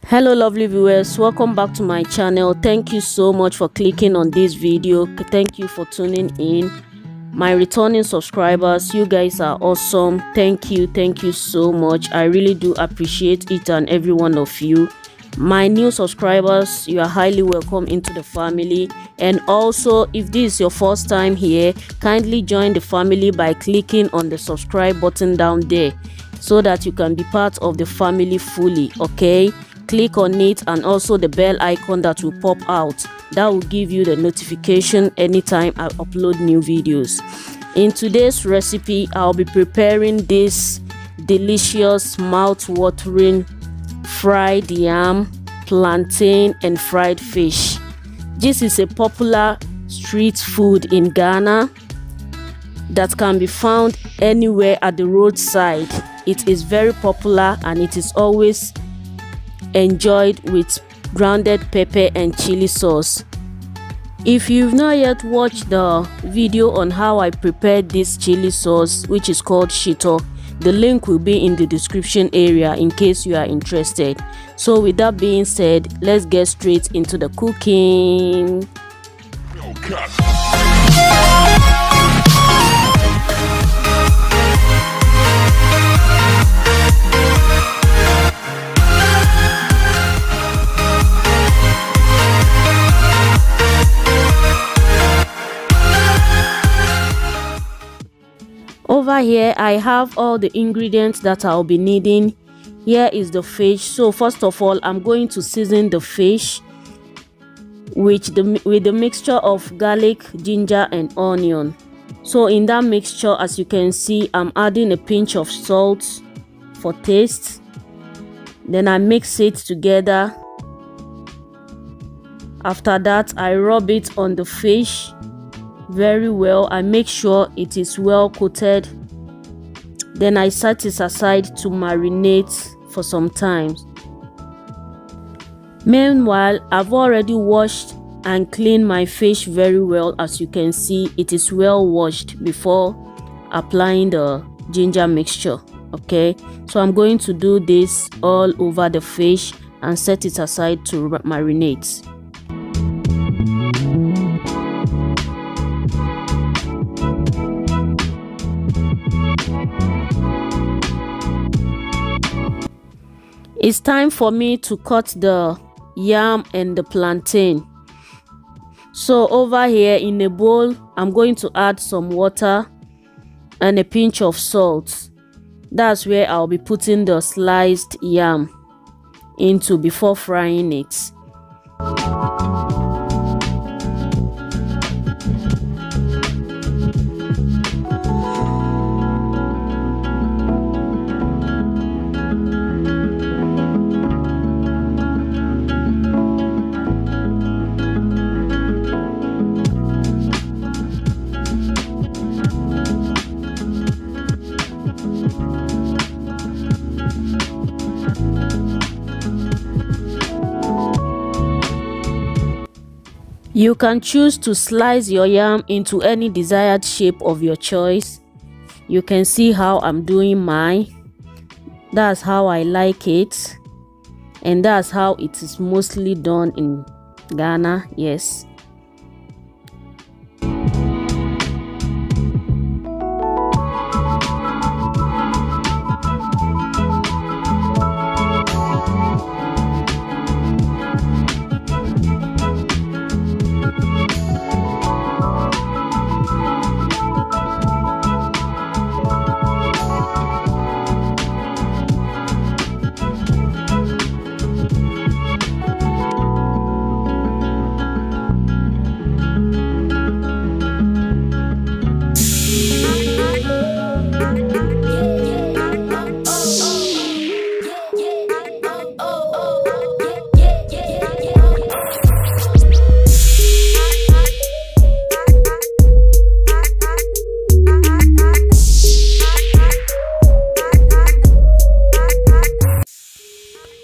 Hello lovely viewers, welcome back to my channel. Thank you so much for clicking on this video. Thank you for tuning in. My returning subscribers, you guys are awesome. Thank you so much. I really do appreciate each and every one of you. My new subscribers, you are highly welcome into the family. And also, if this is your first time here, kindly join the family by clicking on the subscribe button down there so that you can be part of the family fully. Okay, click on it, and also the bell icon that will pop out. That will give you the notification anytime I upload new videos. In today's recipe, I'll be preparing this delicious mouth-watering fried yam, plantain and fried fish. This is a popular street food in Ghana that can be found anywhere at the roadside. It is very popular and it is always enjoyed with grounded pepper and chili sauce. If you've not yet watched the video on how I prepared this chili sauce, which is called Shito, the link will be in the description area in case you are interested. So with that being said, let's get straight into the cooking. Over here I have all the ingredients that I'll be needing. Here is the fish. So first of all, I'm going to season the fish with the mixture of garlic, ginger and onion. So in that mixture, as you can see, I'm adding a pinch of salt for taste. Then I mix it together. After that, I rub it on the fish very well. I make sure it is well coated. Then I set it aside to marinate for some time. Meanwhile, I've already washed and cleaned my fish very well. As you can see, it is well washed before applying the ginger mixture. Okay, so I'm going to do this all over the fish and set it aside to marinate. It's time for me to cut the yam and the plantain. So over here in a bowl, I'm going to add some water and a pinch of salt. That's where I'll be putting the sliced yam into before frying it. You can choose to slice your yam into any desired shape of your choice. You can see how I'm doing mine. That's how I like it. And that's how it is mostly done in Ghana, yes.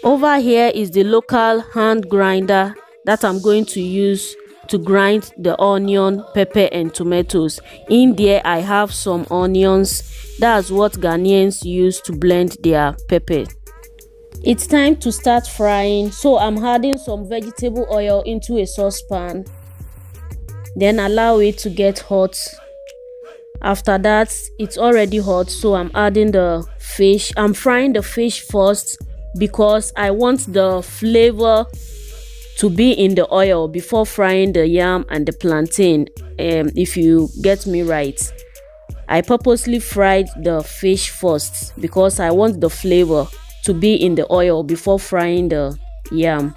Over here is the local hand grinder that I'm going to use to grind the onion, pepper and tomatoes. In there I have some onions. That's what Ghanaians use to blend their pepper. It's time to start frying, so I'm adding some vegetable oil into a saucepan, then allow it to get hot. After that, it's already hot, so I'm adding the fish. I'm frying the fish first because I want the flavor to be in the oil before frying the yam and the plantain. If you get me right, I purposely fried the fish first because I want the flavor to be in the oil before frying the yam.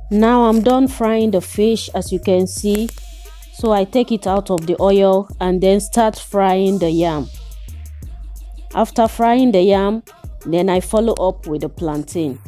Now I'm done frying the fish, as you can see, so I take it out of the oil and then start frying the yam. After frying the yam, then I follow up with the plantain.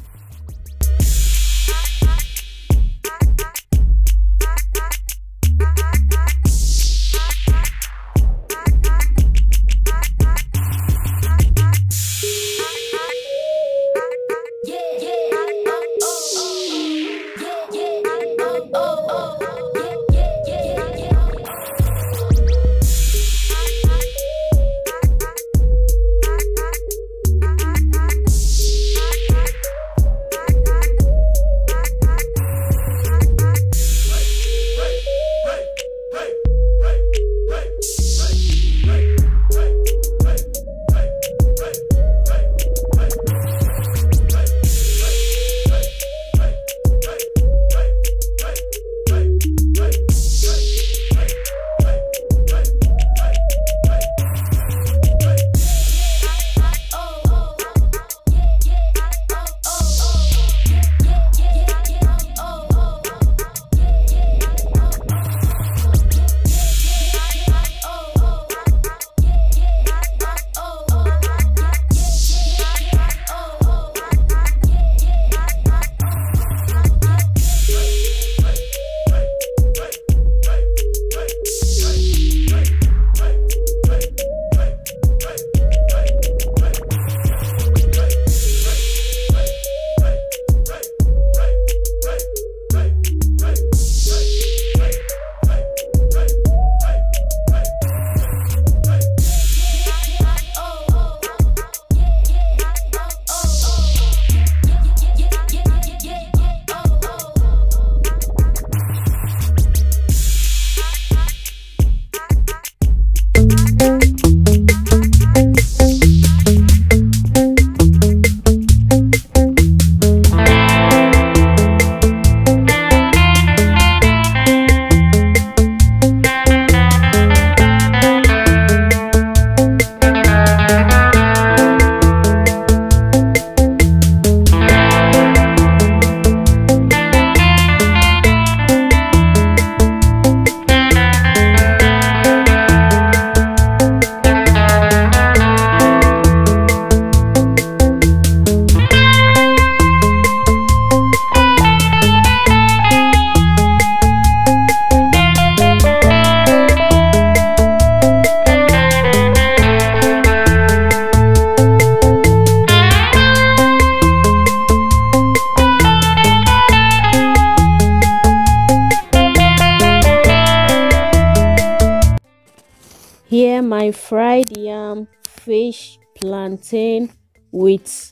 Here my fried yam, fish, plantain with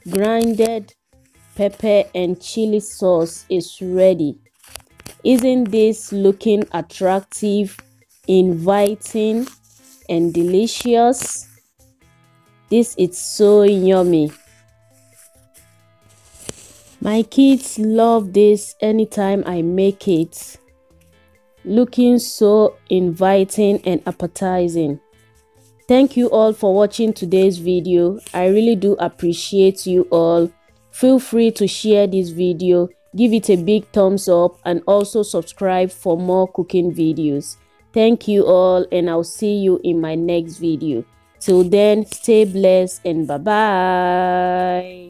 grinded pepper and chili sauce is ready. Isn't this looking attractive, inviting and delicious? This is so yummy. My kids love this anytime I make it. Looking so inviting and appetizing. Thank you all for watching today's video. I really do appreciate you all. Feel free to share this video, give it a big thumbs up, and also subscribe for more cooking videos. Thank you all, and I'll see you in my next video. Till then, stay blessed and bye bye.